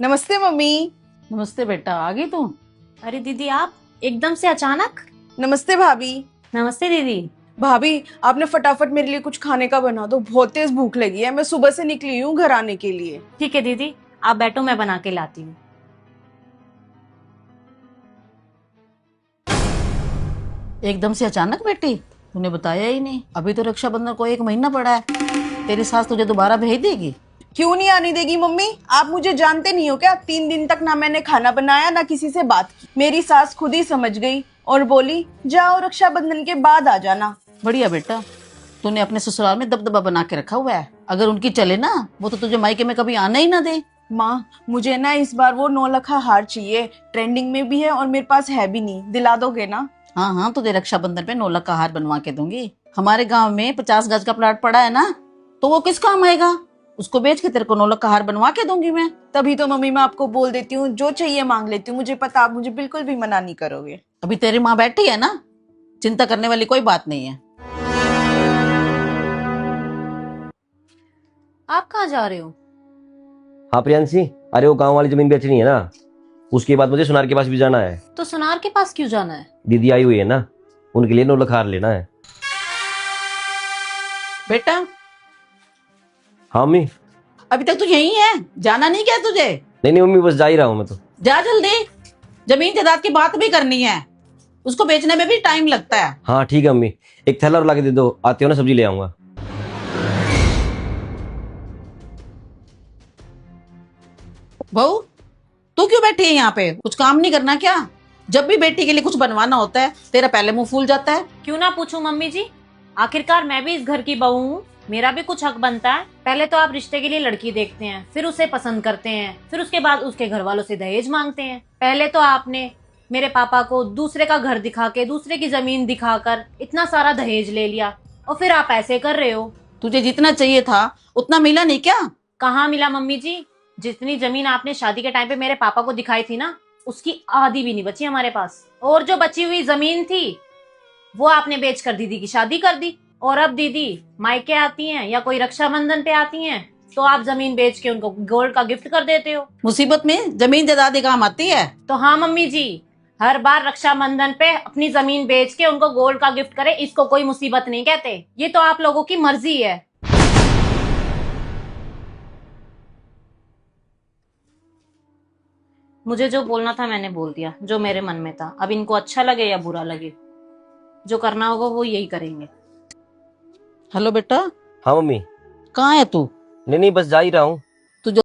नमस्ते मम्मी। नमस्ते बेटा, आ गई तू? अरे दीदी, आप एकदम से अचानक। नमस्ते भाभी। नमस्ते दीदी। भाभी आपने फटाफट मेरे लिए कुछ खाने का बना दो, बहुत तेज भूख लगी है। मैं सुबह से निकली हूँ घर आने के लिए। ठीक है दीदी, आप बैठो, मैं बना के लाती हूँ। एकदम से अचानक बेटी, तूने बताया ही नहीं। अभी तो रक्षाबंधन को 1 महीना पड़ा है। तेरी सास तुझे दोबारा भेज देगी? क्यों नहीं आने देगी मम्मी? आप मुझे जानते नहीं हो क्या? 3 दिन तक ना मैंने खाना बनाया ना किसी से बात की। मेरी सास खुद ही समझ गई और बोली जाओ रक्षाबंधन के बाद आ जाना। बढ़िया बेटा, तूने अपने ससुराल में दबदबा बना के रखा हुआ है। अगर उनकी चले ना, वो तो तुझे मायके में कभी आना ही ना दे। माँ मुझे ना इस बार वो 9 लखा हार चाहिए, ट्रेंडिंग में भी है और मेरे पास है भी नहीं। दिला दोगे ना? हाँ हाँ, तुझे रक्षाबंधन पे 9 लाख का हार बनवा के दूंगी। हमारे गांव में 50 गज का प्लाट पड़ा है ना, तो वो किस काम आएगा? उसको बेच के तेरे को 9 लाख का हार बनवा के दूंगी मैं। तभी तो मम्मी मैं आपको बोल देती हूँ, जो चाहिए मांग लेती हूँ। मुझे पता आप मुझे बिल्कुल भी मना नहीं करोगे। अभी तेरी माँ बैठी है ना, चिंता करने वाली कोई बात नहीं है। आप कहाँ जा रहे हो? हाँ प्रियांशी, अरे वो गांव वाली जमीन बेचनी है ना, उसके बाद मुझे सुनार के पास भी जाना है। तो सुनार के पास क्यों जाना है? दीदी आई हुई है ना, उनके लिए 9 लाख हार लेना है। बेटा, हाँ मम्मी। अभी तक तू यहीं है, जाना नहीं क्या तुझे? नहीं नहीं मम्मी, बस जा ही रहा हूँ मैं तो। जा जल्दी, जमीन जायदाद की बात भी करनी है, उसको बेचने में भी टाइम लगता है। हाँ ठीक है मम्मी, एक थैला और ला के दे दो, आते हो ना सब्जी ले आऊंगा। बहू, तू क्यों बैठी है यहाँ पे? कुछ काम नहीं करना क्या? जब भी बेटी के लिए कुछ बनवाना होता है, तेरा पहले मुंह फूल जाता है। क्यों ना पूछूं मम्मी जी, आखिरकार मैं भी इस घर की बहू हूँ, मेरा भी कुछ हक बनता है। पहले तो आप रिश्ते के लिए लड़की देखते हैं, फिर उसे पसंद करते हैं, फिर उसके बाद उसके घर वालों से दहेज मांगते हैं। पहले तो आपने मेरे पापा को दूसरे का घर दिखा के, दूसरे की जमीन दिखाकर इतना सारा दहेज ले लिया, और फिर आप ऐसे कर रहे हो। तुझे जितना चाहिए था उतना मिला नहीं क्या? कहाँ मिला मम्मी जी? जितनी जमीन आपने शादी के टाइम पे मेरे पापा को दिखाई थी ना, उसकी आधी भी नहीं बची हमारे पास। और जो बची हुई जमीन थी वो आपने बेचकर दीदी की शादी कर दी। और अब दीदी मायके आती हैं या कोई रक्षाबंधन पे आती हैं तो आप जमीन बेच के उनको गोल्ड का गिफ्ट कर देते हो। मुसीबत में जमीन जायदाद ही काम आती है। तो हाँ मम्मी जी, हर बार रक्षाबंधन पे अपनी जमीन बेच के उनको गोल्ड का गिफ्ट करे, इसको कोई मुसीबत नहीं कहते। ये तो आप लोगों की मर्जी है। मुझे जो बोलना था मैंने बोल दिया, जो मेरे मन में था। अब इनको अच्छा लगे या बुरा लगे, जो करना होगा वो यही करेंगे। हेलो बेटा। हाँ मम्मी। कहाँ है तू? नहीं नहीं, बस जा ही रहा हूँ।